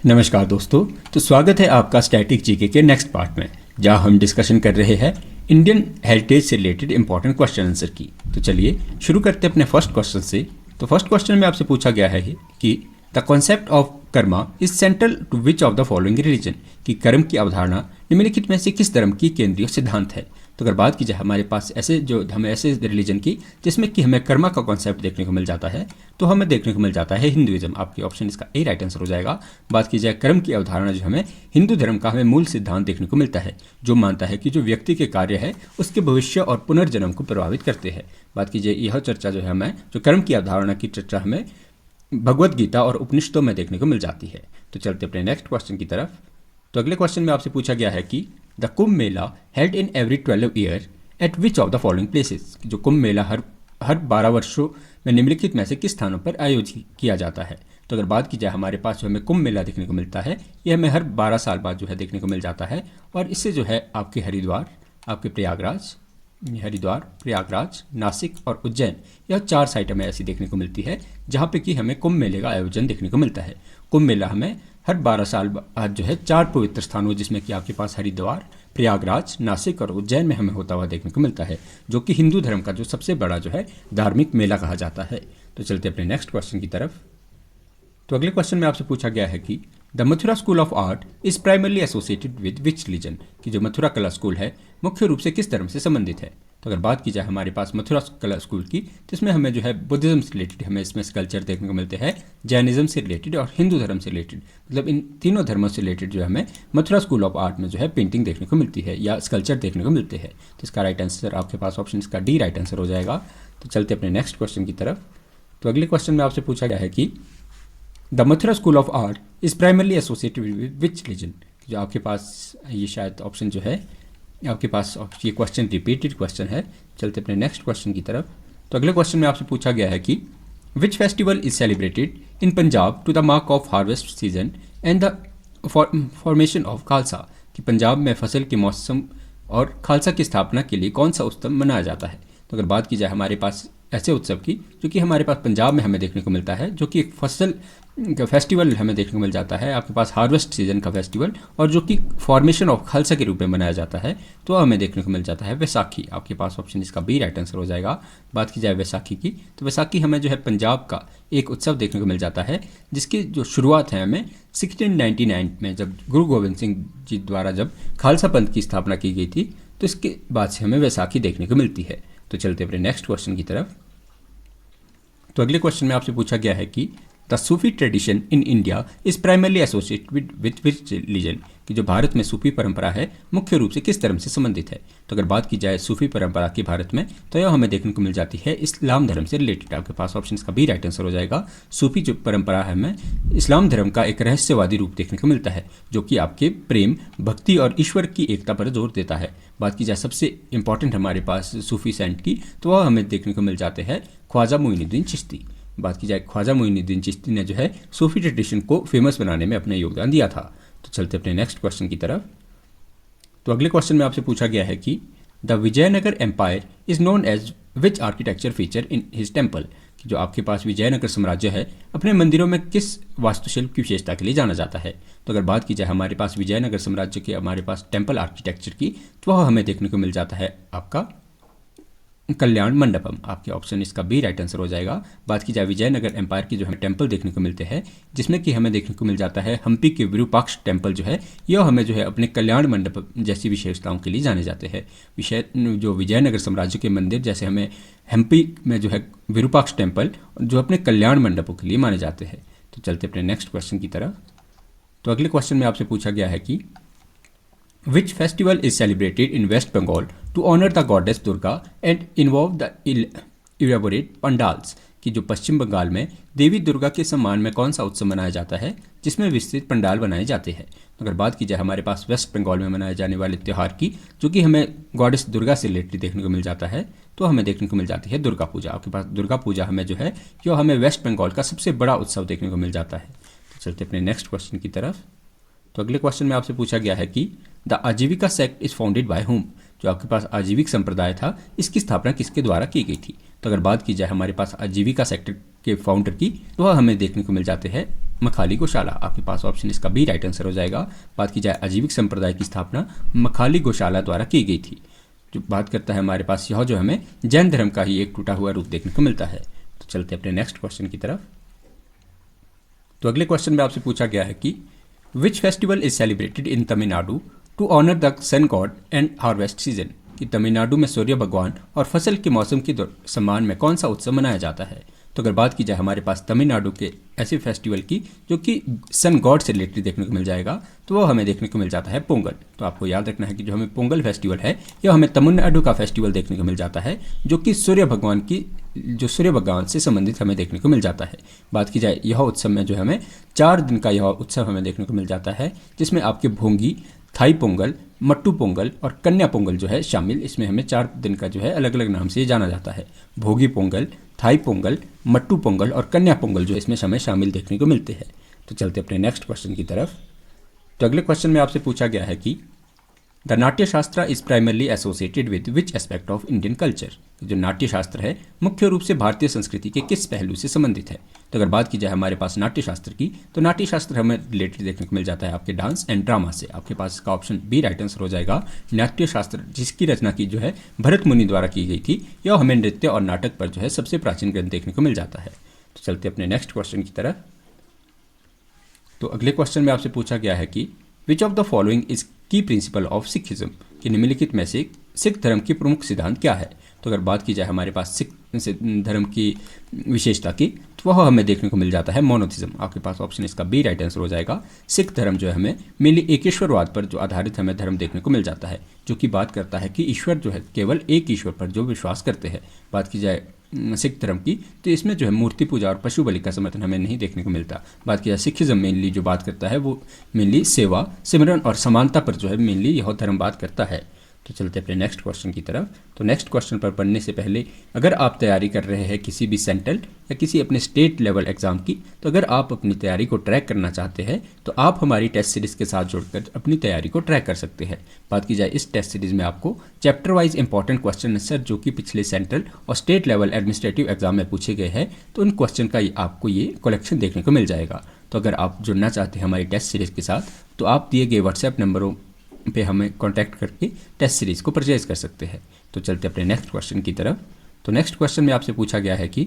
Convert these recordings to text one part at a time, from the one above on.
नमस्कार दोस्तों। तो स्वागत है आपका स्टैटिक जीके के नेक्स्ट पार्ट में, जहां हम डिस्कशन कर रहे हैं इंडियन हेरिटेज से रिलेटेड इंपॉर्टेंट क्वेश्चन आंसर की। तो चलिए शुरू करते हैं अपने फर्स्ट क्वेश्चन से। तो फर्स्ट क्वेश्चन में आपसे पूछा गया है कि the concept of karma is central to which of the following religion, कि कर्म की अवधारणा निम्नलिखित में से किस धर्म की केंद्रीय सिद्धांत है। तो अगर बात की जाए हमारे पास हमें ऐसे रिलीजन की जिसमें कि हमें कर्मा का कॉन्सेप्ट देखने को मिल जाता है, तो हमें देखने को मिल जाता है हिंदुइज्म। आपकी ऑप्शन इसका ए राइट आंसर हो जाएगा। बात की जाए कर्म की अवधारणा, जो हमें हिंदू धर्म का हमें मूल सिद्धांत देखने को मिलता है, जो मानता है कि जो व्यक्ति के कार्य है उसके भविष्य और पुनर्जन्म को प्रभावित करते हैं। बात की जाए यह चर्चा जो है हमें, जो कर्म की अवधारणा की चर्चा हमें भगवत गीता और उपनिषदों में देखने को मिल जाती है। तो चलते अपने नेक्स्ट क्वेश्चन की तरफ। तो अगले क्वेश्चन में आपसे पूछा गया है कि the Kumbh Mela held in every 12 year eight which of the following places, जो कुंभ मेला हर 12 वर्षों में निम्नलिखित में से किस स्थानों पर आयोजित किया जाता है। तो अगर बात की जाए हमारे पास जो हमें कुंभ मेला देखने को मिलता है, यह हमें हर 12 साल बाद जो है देखने को मिल जाता है। और इससे जो है आपके हरिद्वार, आपके प्रयागराज, नासिक और उज्जैन, यह 4 साइट हमें ऐसी देखने को मिलती है जहाँ पे कि हमें कुंभ मेले का आयोजन देखने को मिलता है। कुंभ मेला हमें हर 12 साल बाद जो है 4 पवित्र स्थानों, जिसमें कि आपके पास हरिद्वार, प्रयागराज, नासिक और उज्जैन में हमें होता हुआ देखने को मिलता है, जो कि हिंदू धर्म का जो सबसे बड़ा जो है धार्मिक मेला कहा जाता है। तो चलते अपने नेक्स्ट क्वेश्चन की तरफ। तो अगले क्वेश्चन में आपसे पूछा गया है कि the Mathura school of art is primarily associated with which religion, कि जो मथुरा कला स्कूल है मुख्य रूप से किस धर्म से संबंधित है। तो अगर बात की जाए हमारे पास मथुरा कला स्कूल की, तो इसमें हमें जो है बुद्धिज्म से रिलेटेड हमें इसमें स्कल्पचर देखने को मिलते हैं, जैनिज्म से रिलेटेड और हिंदू धर्म से रिलेटेड, मतलब इन तीनों धर्मों से रिलेटेड जो हमें मथुरा स्कूल ऑफ आर्ट में जो है पेंटिंग देखने को मिलती है या स्कल्पचर देखने को मिलते हैं। तो इसका राइट आंसर आपके पास ऑप्शन इसका डी राइट आंसर हो जाएगा। तो चलते अपने नेक्स्ट क्वेश्चन की तरफ। तो अगले क्वेश्चन में आपसे पूछा गया है कि the Mathura school of art is primarily associated with which religion, जो आपके पास ये शायद ऑप्शन जो है आपके पास ये क्वेश्चन रिपीटेड क्वेश्चन है। चलते अपने नेक्स्ट क्वेश्चन की तरफ। तो अगले क्वेश्चन में आपसे पूछा गया है कि which festival is celebrated in Punjab to the mark of harvest season and the formation of Khalsa, कि पंजाब में फसल के मौसम और खालसा की स्थापना के लिए कौन सा उत्सव मनाया जाता है। तो अगर बात की जाए हमारे पास ऐसे उत्सव की जो कि हमारे पास पंजाब में हमें देखने को मिलता है, जो कि एक फसल का फेस्टिवल हमें देखने को मिल जाता है, आपके पास हार्वेस्ट सीजन का फेस्टिवल, और जो कि फॉर्मेशन ऑफ खालसा के रूप में मनाया जाता है, तो हमें देखने को मिल जाता है वैसाखी। आपके पास ऑप्शन इसका बी राइट आंसर हो जाएगा। बात की जाए वैसाखी की, तो वैसाखी हमें जो है पंजाब का एक उत्सव देखने को मिल जाता है, जिसकी जो शुरुआत है हमें 1699 में, जब गुरु गोविंद सिंह जी द्वारा जब खालसा पंथ की स्थापना की गई थी, तो इसके बाद से हमें वैसाखी देखने को मिलती है। तो चलते अपने नेक्स्ट क्वेश्चन की तरफ। तो अगले क्वेश्चन में आपसे पूछा गया है कि the Sufi tradition in India is primarily associated with which religion, कि जो भारत में सूफी परंपरा है मुख्य रूप से किस धर्म से संबंधित है। तो अगर बात की जाए सूफी परंपरा की भारत में, तो यह हमें देखने को मिल जाती है इस्लाम धर्म से रिलेटेड। आपके पास ऑप्शन इसका बी राइट आंसर हो जाएगा। सूफी जो परंपरा है हमें इस्लाम धर्म का एक रहस्यवादी रूप देखने को मिलता है, जो कि आपके प्रेम, भक्ति और ईश्वर की एकता पर जोर देता है। बात की जाए सबसे इंपॉर्टेंट हमारे पास सूफी सेंट की, तो वह हमें देखने को मिल जाते हैं ख्वाजा मोइनुद्दीन चिश्ती। बात की जाए ख्वाजा मोइनुद्दीन चिश्ती ने जो है सूफी ट्रेडिशन को फेमस बनाने में अपना योगदान दिया था। तो चलते अपने नेक्स्ट क्वेश्चन की तरफ। तो अगले क्वेश्चन में आपसे पूछा गया है कि the Vijayanagara empire is known as which architecture feature in his temple, कि जो आपके पास विजयनगर साम्राज्य है अपने मंदिरों में किस वास्तुशिल्प की विशेषता के लिए जाना जाता है। तो अगर बात की जाए हमारे पास विजयनगर साम्राज्य के हमारे पास टेम्पल आर्किटेक्चर की, तो वह हमें देखने को मिल जाता है आपका कल्याण मंडपम। आपके ऑप्शन इसका बी राइट आंसर हो जाएगा। बात की जाए विजयनगर एम्पायर की, जो हमें टेम्पल देखने को मिलते हैं, जिसमें कि हमें देखने को मिल जाता है हम्पी के विरूपाक्ष टेम्पल जो है, यह हमें जो है अपने कल्याण मंडप जैसी विशेषताओं के लिए जाने जाते हैं। जो विजयनगर साम्राज्य के मंदिर जैसे हमें हम्पी में जो है विरूपाक्ष टेम्पल, जो अपने कल्याण मंडपों के लिए माने जाते हैं। तो चलते अपने नेक्स्ट क्वेश्चन की तरफ। तो अगले क्वेश्चन में आपसे पूछा गया है कि Which festival is celebrated in West Bengal to honor the goddess Durga and involve the elaborate pandals, कि जो पश्चिम बंगाल में देवी दुर्गा के सम्मान में कौन सा उत्सव मनाया जाता है जिसमें विस्तृत पंडाल बनाए जाते हैं। अगर बात की जाए हमारे पास वेस्ट बंगाल में मनाए जाने वाले त्यौहार की, जो कि हमें गॉडेस दुर्गा से रिलेटेड देखने को मिल जाता है, तो हमें देखने को मिल जाती है दुर्गा पूजा। आपके पास दुर्गा पूजा हमें जो है यह हमें वेस्ट बंगाल का सबसे बड़ा उत्सव देखने को मिल जाता है। तो चलते अपने नेक्स्ट क्वेश्चन की तरफ। तो अगले क्वेश्चन में आपसे पूछा गया है कि द आजीविका sect is founded by home, जो आपके पास आजीविक संप्रदाय था, इसकी स्थापना किसके द्वारा की गई थी। तो अगर बात की जाए हमारे पास आजीविका सेक्टर के फाउंडर की, तो वह हमें देखने को मिल जाते हैं मखाली गौशाला, आपके पास ऑप्शन इसका बी राइट आंसर हो जाएगा। बात की जाए आजीविक संप्रदाय की स्थापना मखाली गौशाला द्वारा की गई थी। जो बात करता है हमारे पास यह जो हमें जैन धर्म का ही एक टूटा हुआ रूप देखने को मिलता है। तो चलते अपने नेक्स्ट क्वेश्चन की तरफ। तो अगले क्वेश्चन में आपसे पूछा गया है कि which festival is celebrated in Tamil Nadu to honour the sun god and harvest season, कि तमिलनाडु में सूर्य भगवान और फसल के मौसम के सम्मान में कौन सा उत्सव मनाया जाता है। तो अगर बात की जाए हमारे पास तमिलनाडु के ऐसे फेस्टिवल की जो कि सन गॉड से रिलेटेड देखने को मिल जाएगा, तो वो हमें देखने को मिल जाता है पोंगल। तो आपको याद रखना है कि जो हमें पोंगल फेस्टिवल है यह हमें तमिलनाडु का फेस्टिवल देखने को मिल जाता है, जो कि सूर्य भगवान से संबंधित हमें देखने को मिल जाता है। बात की जाए यह उत्सव में जो हमें 4 दिन का यह उत्सव हमें देखने को मिल जाता है, जिसमें आपके भोंगी, थाई पोंगल, मट्टू पोंगल और कन्या पोंगल जो है शामिल। इसमें हमें 4 दिन का जो है अलग अलग नाम से ये जाना जाता है। भोगी पोंगल, थाई पोंगल, मट्टू पोंगल और कन्या पोंगल जो इसमें हमें शामिल देखने को मिलते हैं। तो चलते अपने नेक्स्ट क्वेश्चन की तरफ। तो अगले क्वेश्चन में आपसे पूछा गया है कि द नाट्य शास्त्र is primarily associated with which aspect of Indian culture, जो नाट्य शास्त्र है मुख्य रूप से भारतीय संस्कृति के किस पहलू से संबंधित है। तो अगर बात की जाए हमारे पास नाट्य शास्त्र की, तो नाट्य शास्त्र हमें रिलेटेड देखने को मिल जाता है आपके डांस एंड ड्रामा से। आपके पास इसका ऑप्शन बी राइट आंसर हो जाएगा। नाट्य शास्त्र जिसकी रचना की जो है भरत मुनि द्वारा की गई थी, यह हमें नृत्य और नाटक पर जो है सबसे प्राचीन ग्रंथ देखने को मिल जाता है। तो चलते अपने नेक्स्ट क्वेश्चन की तरफ। तो अगले क्वेश्चन में आपसे पूछा गया है कि विच ऑफ द फॉलोइंग इज की प्रिंसिपल ऑफ सिखिज्म, कि निम्नलिखित में से सिख धर्म की प्रमुख सिद्धांत क्या है। तो अगर बात की जाए हमारे पास सिख धर्म की विशेषता की, तो वह हमें देखने को मिल जाता है मोनोथिज्म। आपके पास ऑप्शन इसका बी राइट आंसर हो जाएगा। सिख धर्म जो है हमें मेनली एकेश्वरवाद पर जो आधारित हमें धर्म देखने को मिल जाता है, जो कि बात करता है कि ईश्वर जो है केवल एक ईश्वर पर जो विश्वास करते हैं। बात की जाए सिख धर्म की, तो इसमें जो है मूर्ति पूजा और पशु बलि का समर्थन हमें नहीं देखने को मिलता। बात की जाए सिखिज्म मेनली जो बात करता है वो मेनली सेवा, सिमरन और समानता पर जो है मेनली यह धर्म बात करता है। तो चलते अपने नेक्स्ट क्वेश्चन की तरफ। तो नेक्स्ट क्वेश्चन पर पढ़ने से पहले अगर आप तैयारी कर रहे हैं किसी भी सेंट्रल या किसी अपने स्टेट लेवल एग्जाम की, तो अगर आप अपनी तैयारी को ट्रैक करना चाहते हैं तो आप हमारी टेस्ट सीरीज़ के साथ जुड़कर अपनी तैयारी को ट्रैक कर सकते हैं। बात की जाए इस टेस्ट सीरीज़ में आपको chapter wise important question answer जो कि पिछले सेंट्रल और स्टेट लेवल एडमिनिस्ट्रेटिव एग्जाम में पूछे गए हैं, तो उन क्वेश्चन का आपको ये कलेक्शन देखने को मिल जाएगा। तो अगर आप जुड़ना चाहते हैं हमारी टेस्ट सीरीज़ के साथ, तो आप दिए गए व्हाट्सएप नंबरों पे हमें कांटेक्ट करके टेस्ट सीरीज़ को परचेज कर सकते हैं। तो चलते अपने नेक्स्ट क्वेश्चन की तरफ। तो नेक्स्ट क्वेश्चन में आपसे पूछा गया है कि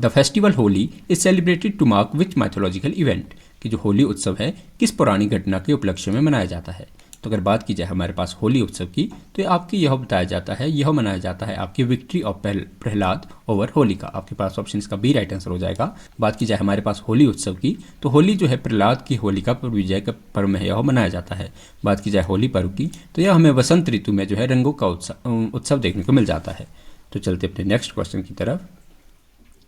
the festival Holi is celebrated to mark which mythological event, कि जो होली उत्सव है किस पौराणिक घटना के उपलक्ष्य में मनाया जाता है। तो अगर बात की जाए हमारे पास होली उत्सव की, तो आपकी यह बताया जाता है, यह मनाया जाता है आपकी victory of Prahlad over Holika. आपके पास ऑप्शन इसका बी राइट आंसर हो जाएगा। बात की जाए हमारे पास होली उत्सव की, तो होली जो है प्रहलाद की होलिका पर विजय का पर्व में यह मनाया जाता है। बात की जाए होली पर्व की, तो यह हमें वसंत ऋतु में जो है रंगों का उत्सव देखने को मिल जाता है। तो चलते अपने नेक्स्ट क्वेश्चन की तरफ।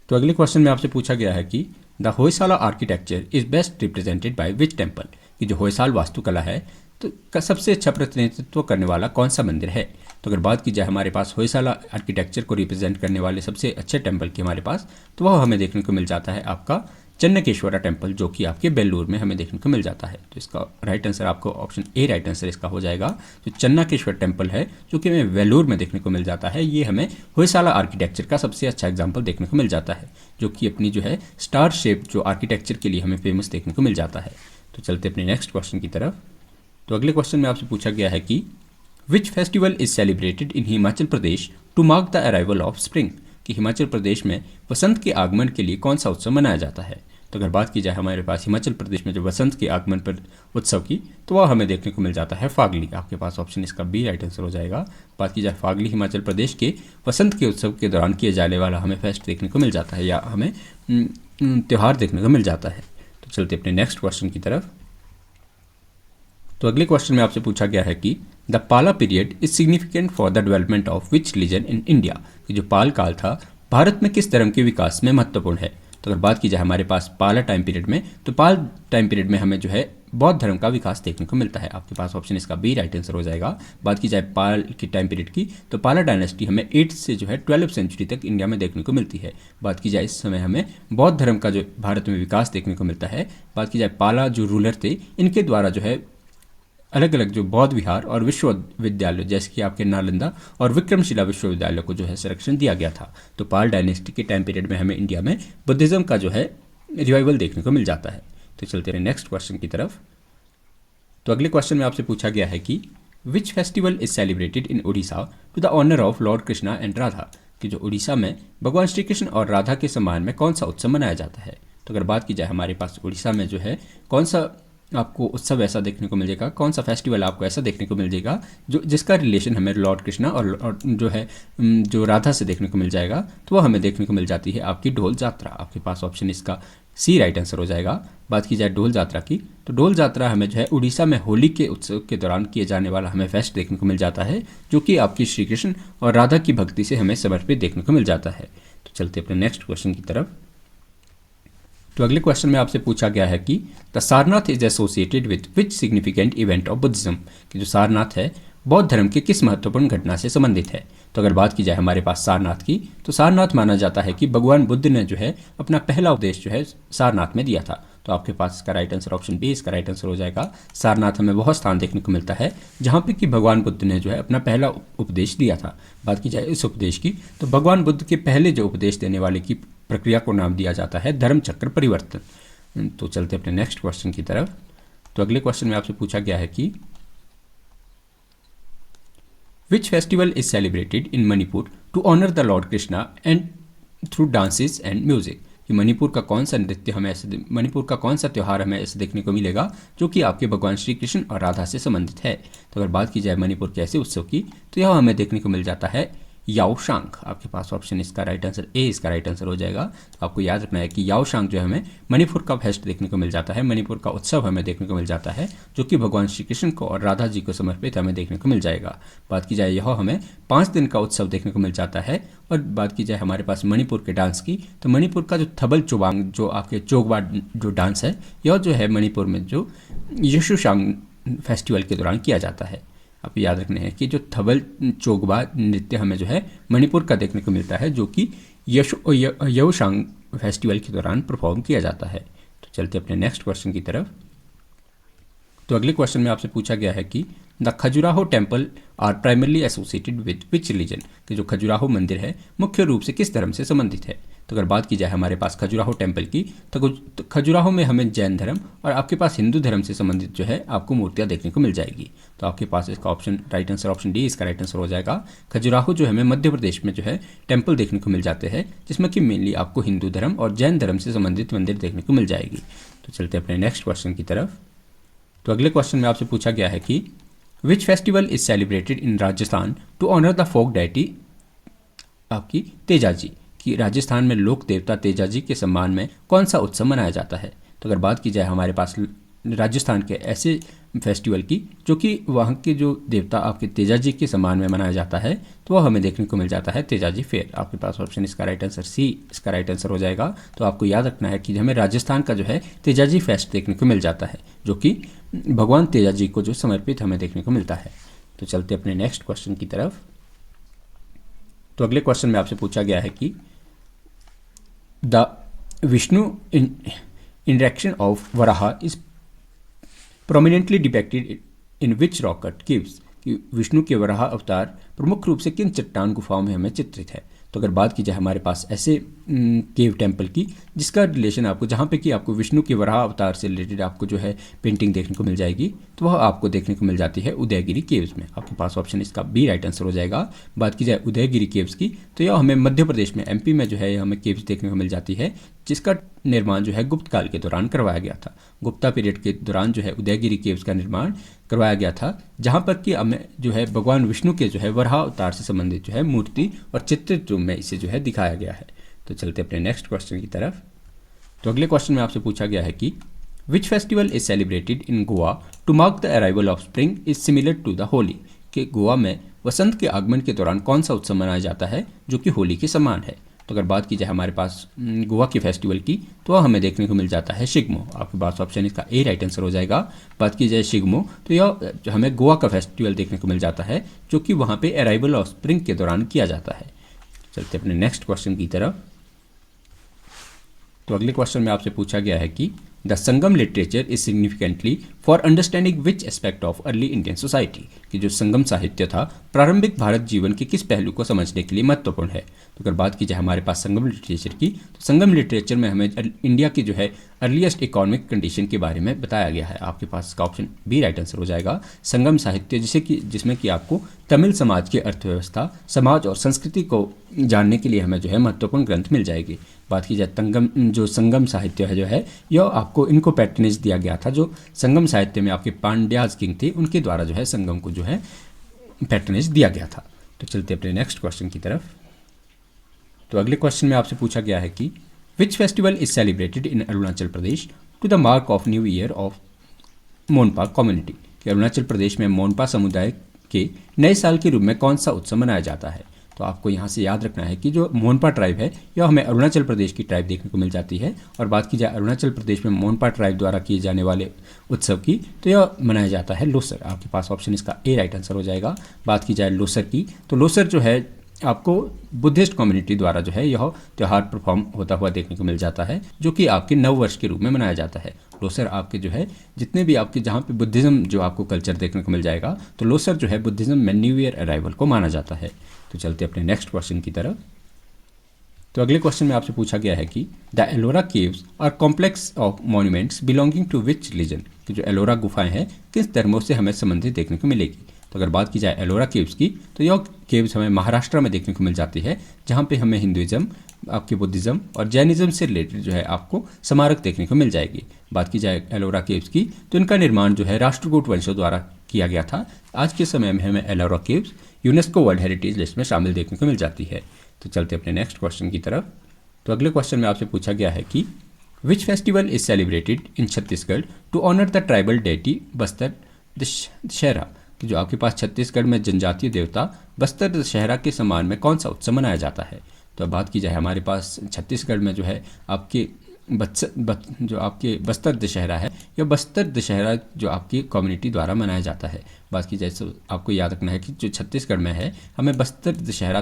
तो अगले क्वेश्चन में आपसे पूछा गया है कि the Hoysala architecture is best represented by which temple, कि जो होयसाल वास्तुकला है तो सबसे अच्छा प्रतिनिधित्व करने वाला कौन सा मंदिर है। तो अगर बात की जाए हमारे पास होयसाला आर्किटेक्चर को रिप्रेजेंट करने वाले सबसे अच्छे टेम्पल की हमारे पास, तो वह हमें देखने को मिल जाता है आपका चन्नकेश्वरा टेम्पल, जो कि आपके बेल्लूर में हमें देखने को मिल जाता है। तो इसका राइट आंसर आपको ऑप्शन ए राइट आंसर इसका हो जाएगा। जो चन्नकेश्वर टेम्पल है जो कि हमें वेल्लूर में देखने को मिल जाता है, ये हमें होयसाला आर्किटेक्चर का सबसे अच्छा एग्जाम्पल देखने को मिल जाता है, जो कि अपनी जो है स्टार शेप जो आर्किटेक्चर के लिए हमें फेमस देखने को मिल जाता है। तो चलते अपने नेक्स्ट क्वेश्चन की तरफ। तो अगले क्वेश्चन में आपसे पूछा गया है कि which festival is celebrated in Himachal Pradesh to mark the arrival of spring, कि हिमाचल प्रदेश में वसंत के आगमन के लिए कौन सा उत्सव मनाया जाता है। तो अगर बात की जाए हमारे पास हिमाचल प्रदेश में जो वसंत के आगमन पर उत्सव की, तो वह हमें देखने को मिल जाता है फागली। आपके पास ऑप्शन इसका बी राइट आंसर हो जाएगा। बात की जाए फागली हिमाचल प्रदेश के वसंत के उत्सव के दौरान किए जाने वाला हमें फेस्ट देखने को मिल जाता है, या हमें त्यौहार देखने को मिल जाता है। तो चलते अपने नेक्स्ट क्वेश्चन की तरफ। तो अगले क्वेश्चन में आपसे पूछा गया है कि द पाला period is significant for the development of which religion in India, कि जो पाल काल था भारत में किस धर्म के विकास में महत्वपूर्ण है। तो अगर बात की जाए हमारे पास पाला टाइम पीरियड में, तो पाल टाइम पीरियड में हमें जो है बौद्ध धर्म का विकास देखने को मिलता है। आपके पास ऑप्शन इसका बी राइट आंसर हो जाएगा। बात की जाए पाल की टाइम पीरियड की, तो पाला डायनेस्टी हमें 8th से जो है 12th सेंचुरी तक इंडिया में देखने को मिलती है। बात की जाए इस समय हमें बौद्ध धर्म का जो भारत में विकास देखने को मिलता है। बात की जाए पाला जो रूलर थे, इनके द्वारा जो है अलग अलग जो बौद्ध विहार और विश्वविद्यालय जैसे कि आपके नालंदा और विक्रमशिला विश्वविद्यालय को जो है संरक्षण दिया गया था। तो पाल डायनेस्टी के टाइम पीरियड में हमें इंडिया में बुद्धिज़्म का जो है रिवाइवल देखने को मिल जाता है। तो चलते हैं नेक्स्ट क्वेश्चन की तरफ। तो अगले क्वेश्चन में आपसे पूछा गया है कि which festival is celebrated in Orissa to the honour of lord Krishna and Radha, कि जो उड़ीसा में भगवान श्री कृष्ण और राधा के सम्मान में कौन सा उत्सव मनाया जाता है। तो अगर बात की जाए हमारे पास उड़ीसा में जो है कौन सा आपको उत्सव ऐसा देखने को मिल जाएगा, कौन सा फेस्टिवल आपको ऐसा देखने को मिल जाएगा जो जिसका रिलेशन हमें लॉर्ड कृष्णा और जो है जो राधा से देखने को मिल जाएगा, तो वो हमें देखने को मिल जाती है आपकी ढोल यात्रा। आपके पास ऑप्शन इसका सी राइट आंसर हो जाएगा। बात की जाए ढोल यात्रा की, तो ढोल यात्रा हमें जो है उड़ीसा में होली के उत्सव के दौरान किए जाने वाला हमें फेस्ट देखने को मिल जाता है, जो कि आपकी श्री कृष्ण और राधा की भक्ति से हमें समर्पित देखने को मिल जाता है। तो चलते अपने नेक्स्ट क्वेश्चन की तरफ। तो अगले क्वेश्चन में आपसे पूछा गया है कि the Sarnath is associated with which significant event of Buddhism, कि जो सारनाथ है बौद्ध धर्म के किस महत्वपूर्ण घटना से संबंधित है। तो अगर बात की जाए हमारे पास सारनाथ की, तो सारनाथ माना जाता है कि भगवान बुद्ध ने जो है अपना पहला उपदेश जो है सारनाथ में दिया था। तो आपके पास इसका राइट आंसर ऑप्शन बी इसका राइट आंसर हो जाएगा। सारनाथ हमें वह स्थान देखने को मिलता है जहाँ पे कि भगवान बुद्ध ने जो है अपना पहला उपदेश दिया था। बात की जाए इस उपदेश की, तो भगवान बुद्ध के पहले जो उपदेश देने वाले की प्रक्रिया को नाम दिया जाता है धर्म चक्र परिवर्तन। तो चलते अपने नेक्स्ट क्वेश्चन की तरफ। तो अगले क्वेश्चन में आपसे पूछा गया है कि which festival is celebrated in Manipur to honour the lord Krishna and through dances and music, कि मणिपुर का कौन सा नृत्य हमें ऐसे मणिपुर का कौन सा त्यौहार हमें ऐसे देखने को मिलेगा जो कि आपके भगवान श्री कृष्ण और राधा से संबंधित है। तो अगर बात की जाए मणिपुर के ऐसे उत्सव की, तो यह हमें देखने को मिल जाता है याओशांग। आपके पास ऑप्शन इसका राइट आंसर ए इसका राइट आंसर हो जाएगा। तो आपको याद रखना है कि याओशांग जो है हमें मणिपुर का फेस्ट देखने को मिल जाता है, मणिपुर का उत्सव हमें देखने को मिल जाता है जो कि भगवान श्री कृष्ण को और राधा जी को समर्पित हमें देखने को मिल जाएगा। बात की जाए यह हमें 5 दिन का उत्सव देखने को मिल जाता है। और बात की जाए हमारे पास मणिपुर के डांस की, तो मणिपुर का जो थबल चोबांग जो आपके चोगवा जो डांस है, यह जो है मणिपुर में जो यशुशांग फेस्टिवल के दौरान किया जाता है। आप याद रखने हैं कि जो थबल चोगबा नृत्य हमें जो है मणिपुर का देखने को मिलता है जो कि यशुशांग फेस्टिवल के दौरान परफॉर्म किया जाता है। तो चलते अपने नेक्स्ट क्वेश्चन की तरफ। तो अगले क्वेश्चन में आपसे पूछा गया है कि the Khajuraho temple are primarily associated with which religion, कि जो खजुराहो मंदिर है मुख्य रूप से किस धर्म से संबंधित है। तो अगर बात की जाए हमारे पास खजुराहो टेम्पल की, तो खजुराहो में हमें जैन धर्म और आपके पास हिंदू धर्म से संबंधित जो है आपको मूर्तियाँ देखने को मिल जाएगी। तो आपके पास इसका option right answer option D इसका राइट आंसर हो जाएगा। खजुराहो जो हमें मध्य प्रदेश में जो है टेम्पल देखने को मिल जाते हैं जिसमें कि मेनली आपको हिंदू धर्म और जैन धर्म से संबंधित मंदिर देखने को मिल जाएगी। तो चलते अपने नेक्स्ट क्वेश्चन की तरफ। तो अगले क्वेश्चन में आपसे पूछा गया है कि which festival is celebrated in Rajasthan to honour the folk deity आपकी तेजाजी, कि राजस्थान में लोक देवता तेजाजी के सम्मान में कौन सा उत्सव मनाया जाता है। तो अगर बात की जाए हमारे पास राजस्थान के ऐसे फेस्टिवल की जो कि वहाँ के जो देवता आपके तेजाजी के सम्मान में मनाया जाता है, तो वह हमें देखने को मिल जाता है तेजाजी फेयर। आपके पास ऑप्शन इसका राइट आंसर सी इसका राइट आंसर हो जाएगा। तो आपको याद रखना है कि हमें राजस्थान का जो है तेजाजी फेस्ट देखने को मिल जाता है जो कि भगवान तेजाजी को जो समर्पित हमें देखने को मिलता है। तो चलते अपने नेक्स्ट क्वेश्चन की तरफ। तो अगले क्वेश्चन में आपसे पूछा गया है कि the Vishnu interaction of Varaha is prominently depicted in which rock cut caves, कि विष्णु के वराह अवतार प्रमुख रूप से किन चट्टान गुफाओं में हमें चित्रित है। तो अगर बात की जाए हमारे पास ऐसे केव टेम्पल की जिसका रिलेशन आपको जहाँ पे कि आपको विष्णु के वराह अवतार से रिलेटेड आपको जो है पेंटिंग देखने को मिल जाएगी, तो वह आपको देखने को मिल जाती है उदयगिरी केव्स में। आपके पास ऑप्शन इसका बी राइट आंसर हो जाएगा। बात की जाए उदयगिरी केव्स की, तो यह हमें मध्य प्रदेश में एमपी में जो है हमें केव्स देखने को मिल जाती है जिसका निर्माण जो है गुप्त काल के दौरान करवाया गया था। गुप्ता पीरियड के दौरान जो है उदयगिरी केव्स का निर्माण करवाया गया था जहाँ पर कि हमें जो है भगवान विष्णु के जो है वराह अवतार से संबंधित जो है मूर्ति और चित्रित रूप में इसे जो है दिखाया गया है। तो चलते अपने नेक्स्ट क्वेश्चन की तरफ। तो अगले क्वेश्चन में आपसे पूछा गया है कि which festival is celebrated in Goa to mark the arrival of spring is similar to the Holi, कि गोवा में वसंत के आगमन के दौरान कौन सा उत्सव मनाया जाता है जो कि होली के समान है। तो अगर बात की जाए हमारे पास गोवा के फेस्टिवल की, तो वह हमें देखने को मिल जाता है शिग्मो। आपके पास ऑप्शन इसका ए राइट आंसर हो जाएगा। बात की जाए शिग्मो, तो यह हमें गोवा का फेस्टिवल देखने को मिल जाता है जो कि वहाँ पे अराइवल ऑफ स्प्रिंग के दौरान किया जाता है। चलते अपने नेक्स्ट क्वेश्चन की तरफ। तो अगले क्वेश्चन में आपसे पूछा गया है कि the Sangam literature is significantly for understanding which aspect of early Indian society, कि जो संगम साहित्य था प्रारंभिक भारत जीवन के किस पहलू को समझने के लिए महत्वपूर्ण है। तो अगर बात की जाए हमारे पास संगम लिटरेचर की, तो संगम लिटरेचर में हमें इंडिया की जो है अर्लीस्ट इकोनॉमिक कंडीशन के बारे में बताया गया है। आपके पास इसका ऑप्शन बी राइट आंसर हो जाएगा, संगम साहित्य, जिसमें कि आपको तमिल समाज की अर्थव्यवस्था, समाज और संस्कृति को जानने के लिए हमें जो है महत्वपूर्ण ग्रंथ मिल जाएगी। बात की जाए जो संगम साहित्य है जो है, यह आपको इनको पैट्रनेज दिया गया था। जो संगम साहित्य में आपके पांड्याज किंग थे, उनके द्वारा जो है संगम को जो है पैट्रनेज दिया गया था। तो चलते अपने नेक्स्ट क्वेश्चन की तरफ। तो अगले क्वेश्चन में आपसे पूछा गया है कि which festival is celebrated in Arunachal Pradesh to the mark of new year of Monpa community, कि अरुणाचल प्रदेश में मोनपा समुदाय के नए साल के रूप में कौन सा उत्सव मनाया जाता है। तो आपको यहाँ से याद रखना है कि जो मोनपा ट्राइब है यह हमें अरुणाचल प्रदेश की ट्राइब देखने को मिल जाती है। और बात की जाए अरुणाचल प्रदेश में मोनपा ट्राइब द्वारा किए जाने वाले उत्सव की, तो यह मनाया जाता है लोसर। आपके पास ऑप्शन इसका ए राइट आंसर हो जाएगा। बात की जाए लोसर की, तो लोसर जो है आपको बुद्धिस्ट कम्युनिटी द्वारा जो है यह त्यौहार परफॉर्म होता हुआ देखने को मिल जाता है, जो कि आपके नव वर्ष के रूप में मनाया जाता है। लोसर आपके जो है जितने भी आपके जहाँ पे बुद्धिज़्म जो आपको कल्चर देखने को मिल जाएगा, तो लोसर जो है बुद्धिज़्म में न्यू ईयर अराइवल को माना जाता है। तो चलते अपने नेक्स्ट क्वेश्चन की तरफ। तो अगले क्वेश्चन में आपसे पूछा गया है कि the Ellora caves are complex of monuments belonging to which religion, कि जो एलोरा गुफाएं हैं किस धर्मों से हमें संबंधित देखने को मिलेगी। तो अगर बात की जाए एलोरा केव्स की, तो यह केव्स हमें महाराष्ट्र में देखने को मिल जाती है, जहाँ पे हमें हिंदुइज्म, आपके बुद्धिज़्म और जैनिज़्म से रिलेटेड जो है आपको स्मारक देखने को मिल जाएगी। बात की जाए एलोरा केव्स की, तो इनका निर्माण जो है राष्ट्रकूट वंशों द्वारा किया गया था। आज के समय में हमें Ellora caves UNESCO world heritage list में शामिल देखने को मिल जाती है। तो चलते अपने नेक्स्ट क्वेश्चन की तरफ। तो अगले क्वेश्चन में आपसे पूछा गया है कि which festival is celebrated in Chhattisgarh to honour the tribal deity Bastar Dussehra, कि जो आपके पास छत्तीसगढ़ में जनजातीय देवता बस्तर दशहरा के सम्मान में कौन सा उत्सव मनाया जाता है। तो अब बात की जाए हमारे पास छत्तीसगढ़ में जो है आपके जो आपके बस्तर दशहरा है, या बस्तर दशहरा जो आपकी कम्युनिटी द्वारा मनाया जाता है। बात की जाए तो आपको याद रखना है कि जो छत्तीसगढ़ में है हमें बस्तर दशहरा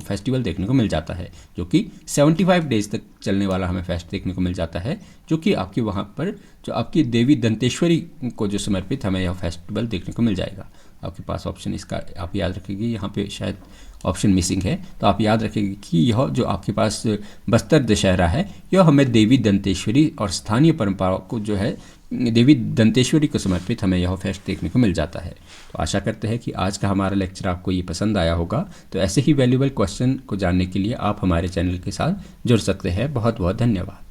फेस्टिवल देखने को मिल जाता है, जो कि 75 डेज तक चलने वाला हमें फेस्ट देखने को मिल जाता है, जो कि आपकी वहाँ पर जो आपकी देवी दंतेश्वरी को जो समर्पित हमें यह फेस्टिवल देखने को मिल जाएगा। आपके पास ऑप्शन इसका आप याद रखेंगे, यहाँ पे शायद ऑप्शन मिसिंग है, तो आप याद रखेंगे कि यह जो आपके पास बस्तर दशहरा है यह हमें देवी दंतेश्वरी और स्थानीय परंपराओं को जो है देवी दंतेश्वरी को समर्पित हमें यह फेस्ट देखने को मिल जाता है। तो आशा करते हैं कि आज का हमारा लेक्चर आपको ये पसंद आया होगा। तो ऐसे ही वैल्यूएबल क्वेश्चन को जानने के लिए आप हमारे चैनल के साथ जुड़ सकते हैं। बहुत बहुत धन्यवाद।